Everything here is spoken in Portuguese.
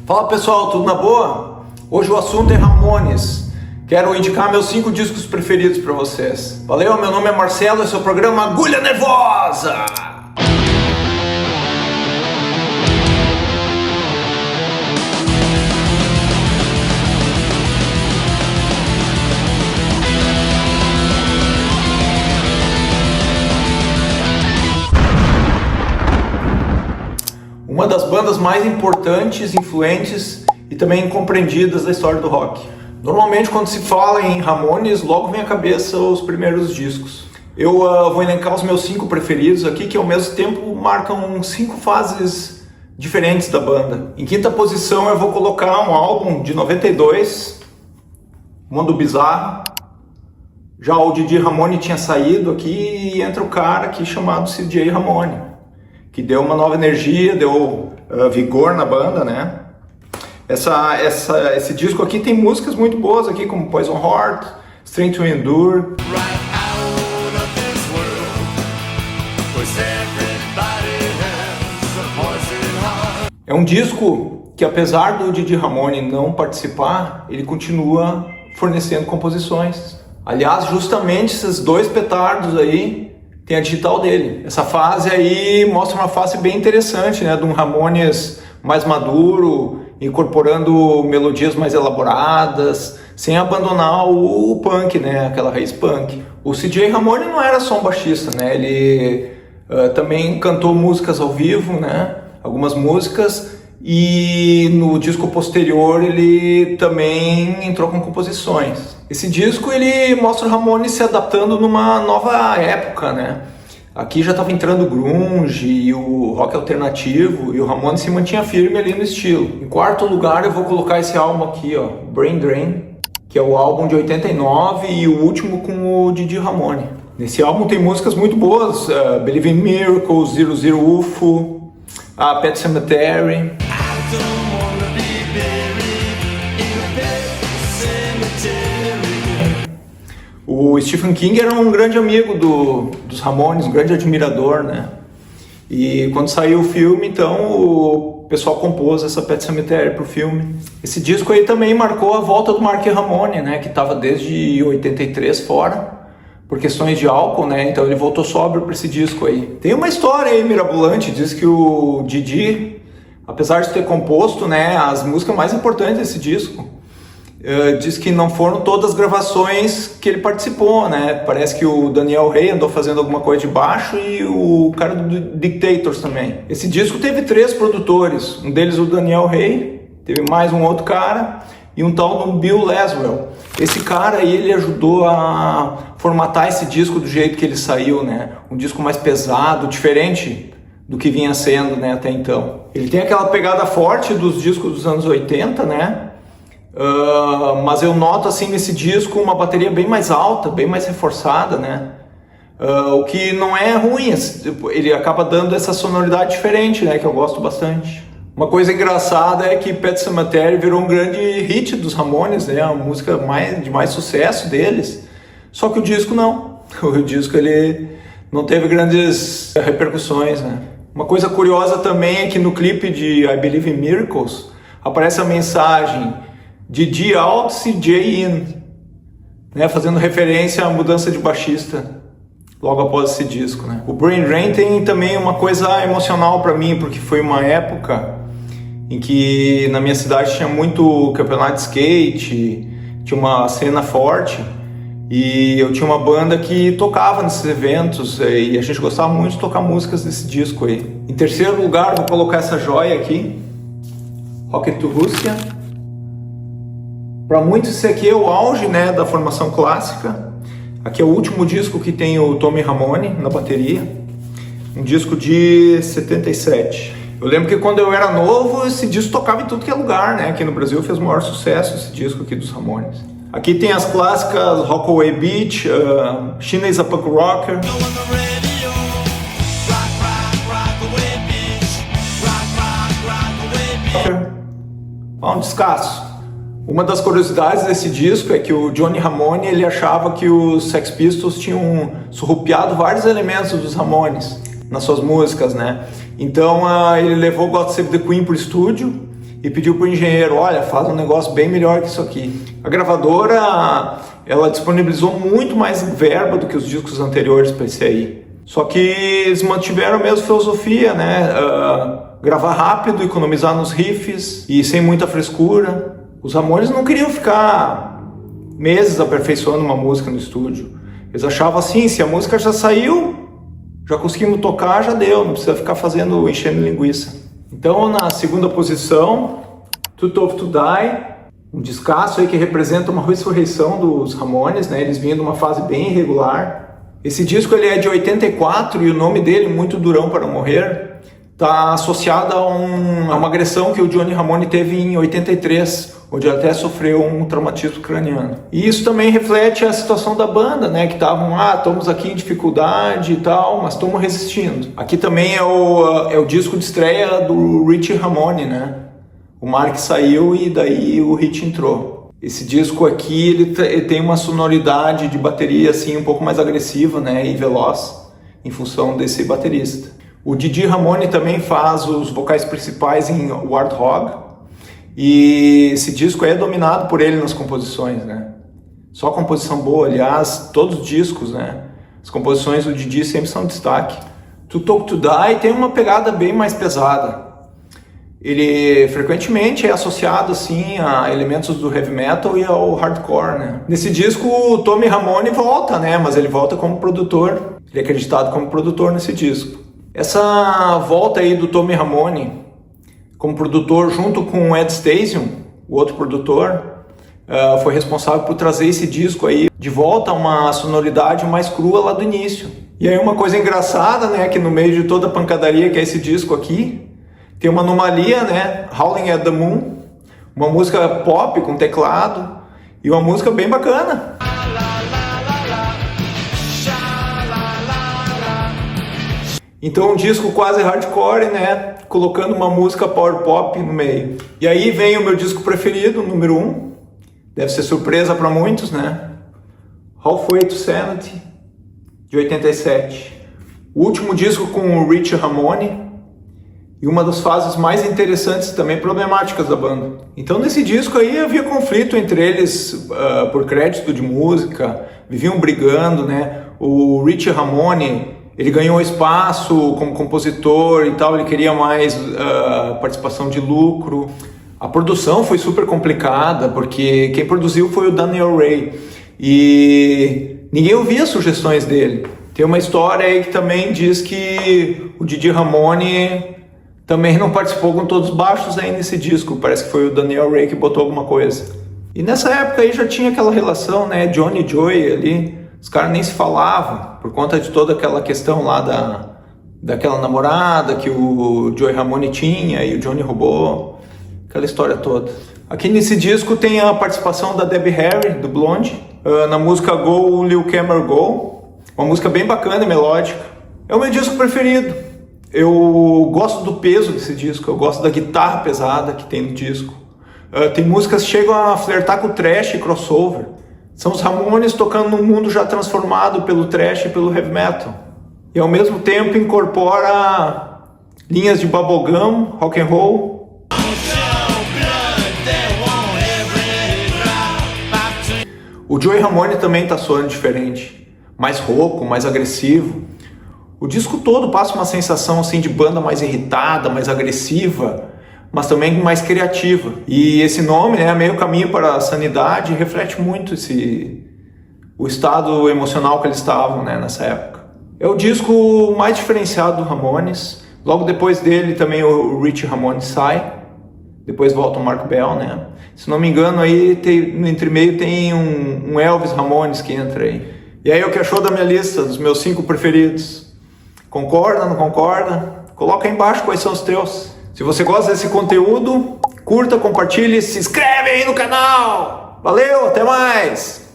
Fala pessoal, tudo na boa? Hoje o assunto é Ramones. Quero indicar meus 5 discos preferidos para vocês. Valeu, meu nome é Marcelo, esse é o programa Agulha Nervosa! Uma das bandas mais importantes, influentes e também incompreendidas da história do rock. Normalmente quando se fala em Ramones, logo vem à cabeça os primeiros discos. Eu vou elencar os meus 5 preferidos aqui, que ao mesmo tempo marcam 5 fases diferentes da banda. Em quinta posição eu vou colocar um álbum de 92, Mundo Bizarro. Já o Didi Ramone tinha saído aqui e entra o cara aqui chamado CJ Ramone, que deu uma nova energia, deu vigor na banda, né? Esse disco aqui tem músicas muito boas aqui, como Poison Heart, Strength to Endure. É um disco que, apesar do Didi Ramone não participar, ele continua fornecendo composições. Aliás, justamente esses 2 petardos aí tem a digital dele. Essa fase aí mostra uma fase bem interessante, né? De um Ramones mais maduro, incorporando melodias mais elaboradas, sem abandonar o punk, né? Aquela raiz punk. O CJ Ramone não era só um baixista, né? Ele também cantou músicas ao vivo, né? Algumas músicas. E no disco posterior ele também entrou com composições. Esse disco ele mostra o Ramones se adaptando numa nova época, né? Aqui já estava entrando o grunge e o rock alternativo, e o Ramones se mantinha firme ali no estilo. Em quarto lugar eu vou colocar esse álbum aqui, ó, Brain Drain, que é o álbum de 89 e o último com o Didi Ramone. Nesse álbum tem músicas muito boas, Believe in Miracles, Zero Zero UFO, Pet Sematary. O Stephen King era um grande amigo dos Ramones, um grande admirador, né? E quando saiu o filme, então, o pessoal compôs essa Pet Sematary pro filme. Esse disco aí também marcou a volta do Mark Ramone, né? Que estava desde 83 fora, por questões de álcool, né? Então ele voltou sóbrio para esse disco aí. Tem uma história aí mirabolante, diz que o Didi, apesar de ter composto, né, as músicas mais importantes desse disco, diz que não foram todas as gravações que ele participou, né? Parece que o Daniel Rey andou fazendo alguma coisa de baixo e o cara do Dictators também. Esse disco teve 3 produtores, um deles o Daniel Rey, teve mais um outro cara e um tal do Bill Laswell. Esse cara aí, ele ajudou a formatar esse disco do jeito que ele saiu, né? Um disco mais pesado, diferente do que vinha sendo, né, até então. Ele tem aquela pegada forte dos discos dos anos 80, né? Mas eu noto assim nesse disco uma bateria bem mais alta, bem mais reforçada, né? O que não é ruim, ele acaba dando essa sonoridade diferente, né? Que eu gosto bastante. Uma coisa engraçada é que Pet Sematary virou um grande hit dos Ramones, né? A música de mais sucesso deles. Só que o disco não. O disco ele não teve grandes repercussões, né? Uma coisa curiosa também é que no clipe de I Believe in Miracles aparece a mensagem Didi out, CJ in, né, fazendo referência à mudança de baixista logo após esse disco, né. O Brain Drain tem também uma coisa emocional para mim, porque foi uma época em que na minha cidade tinha muito campeonato de skate, tinha uma cena forte e eu tinha uma banda que tocava nesses eventos e a gente gostava muito de tocar músicas desse disco aí. Em terceiro lugar vou colocar essa joia aqui, Rocket to Russia. Para muitos esse aqui é o auge, né, da formação clássica. Aqui é o último disco que tem o Tommy Ramone na bateria. Um disco de 77. Eu lembro que quando eu era novo, esse disco tocava em tudo que é lugar, né? Aqui no Brasil fez o maior sucesso esse disco aqui dos Ramones. Aqui tem as clássicas Rockaway Beach, Chinese a Punk Rocker. Um descasso. Uma das curiosidades desse disco é que o Johnny Ramone ele achava que os Sex Pistols tinham surrupiado vários elementos dos Ramones nas suas músicas, né? Então ele levou God Save the Queen para o estúdio e pediu para o engenheiro, olha, faz um negócio bem melhor que isso aqui. A gravadora, ela disponibilizou muito mais verba do que os discos anteriores para esse aí. Só que eles mantiveram a mesma filosofia, né? Gravar rápido, economizar nos riffs e sem muita frescura. Os Ramones não queriam ficar meses aperfeiçoando uma música no estúdio. Eles achavam assim, se a música já saiu, já conseguimos tocar, já deu, não precisa ficar enchendo linguiça. Então, na segunda posição, Too Tough to Die, um descasso aí que representa uma ressurreição dos Ramones, né? Eles vinham de uma fase bem irregular. Esse disco ele é de 84 e o nome dele, Muito Durão para Morrer, está associado a uma agressão que o Johnny Ramone teve em 83, onde ele até sofreu um traumatismo craniano. E isso também reflete a situação da banda, né? Que estavam, estamos aqui em dificuldade e tal, mas estamos resistindo. Aqui também é o disco de estreia do Richie Ramone, né? O Mark saiu e daí o Rich entrou. Esse disco aqui, ele tem uma sonoridade de bateria assim um pouco mais agressiva, né? E veloz, em função desse baterista. O Didi Ramone também faz os vocais principais em Warthog. E esse disco é dominado por ele nas composições, né? Só composição boa, aliás, todos os discos, né? As composições do Didi sempre são destaque. Too Tough to Die tem uma pegada bem mais pesada. Ele frequentemente é associado assim a elementos do heavy metal e ao hardcore, né? Nesse disco o Tommy Ramone volta, né? Mas ele volta como produtor. Ele é acreditado como produtor nesse disco. Essa volta aí do Tommy Ramone como produtor junto com o Ed Stasium, o outro produtor, foi responsável por trazer esse disco aí de volta a uma sonoridade mais crua lá do início. E aí uma coisa engraçada, né, que no meio de toda a pancadaria que é esse disco aqui, tem uma anomalia, né, Howling at the Moon, uma música pop com teclado e uma música bem bacana. Então um disco quase hardcore, né? Colocando uma música power pop no meio. E aí vem o meu disco preferido, número 1. Deve ser surpresa para muitos, né? Halfway to Sanity, de 87. O último disco com o Richie Ramone. E uma das fases mais interessantes e também problemáticas da banda. Então nesse disco aí havia conflito entre eles por crédito de música. Viviam brigando, né? O Richie Ramone, ele ganhou espaço como compositor e tal, ele queria mais participação de lucro. A produção foi super complicada, porque quem produziu foi o Daniel Ray. E ninguém ouvia as sugestões dele. Tem uma história aí que também diz que o Didi Ramone também não participou com todos os baixos aí nesse disco. Parece que foi o Daniel Ray que botou alguma coisa. E nessa época aí já tinha aquela relação, né, Johnny e Joey ali. Os caras nem se falavam, por conta de toda aquela questão lá daquela namorada que o Joey Ramone tinha e o Johnny roubou, aquela história toda. Aqui nesse disco tem a participação da Debbie Harry, do Blonde, na música Go, Lil Camel Go, uma música bem bacana e melódica. É o meu disco preferido. Eu gosto do peso desse disco, eu gosto da guitarra pesada que tem no disco. Tem músicas que chegam a flertar com o thrash e crossover. São os Ramones tocando num mundo já transformado pelo thrash e pelo heavy metal. E ao mesmo tempo incorpora linhas de bubblegum, rock and roll. O Joey Ramone também está soando diferente. Mais rouco, mais agressivo. O disco todo passa uma sensação assim de banda mais irritada, mais agressiva, mas também mais criativa. E esse nome, né, Meio Caminho para a Sanidade, reflete muito o estado emocional que eles estavam, né, nessa época. É o disco mais diferenciado do Ramones. Logo depois dele também o Richie Ramone sai. Depois volta o Mark Bell, né? Se não me engano, aí no entremeio tem um Elvis Ramones que entra aí. E aí, o que achou da minha lista, dos meus 5 preferidos? Concorda, não concorda? Coloca aí embaixo quais são os teus. Se você gosta desse conteúdo, curta, compartilhe, se inscreve aí no canal. Valeu, até mais!